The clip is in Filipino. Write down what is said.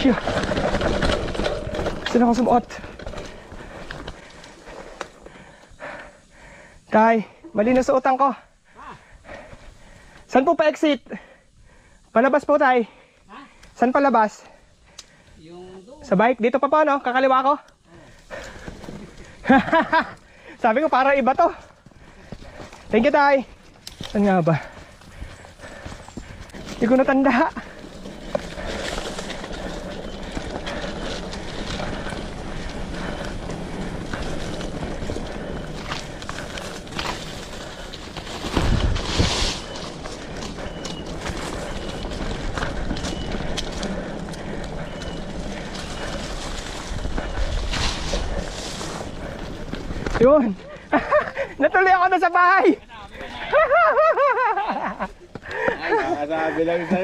Shit. Saan ako sumuot? Tay, mali na suotan ko. Saan po pa-exit? Palabas po, tay. Saan palabas? Sa bike? Dito pa po, no? Kakaliwa ko? Sabi ko, para iba to. Thank you, tay. Saan nga ba? Hindi ko natanda. Yun. Natuloy ako na sa bahay. Ay, sabi lang sa'yo.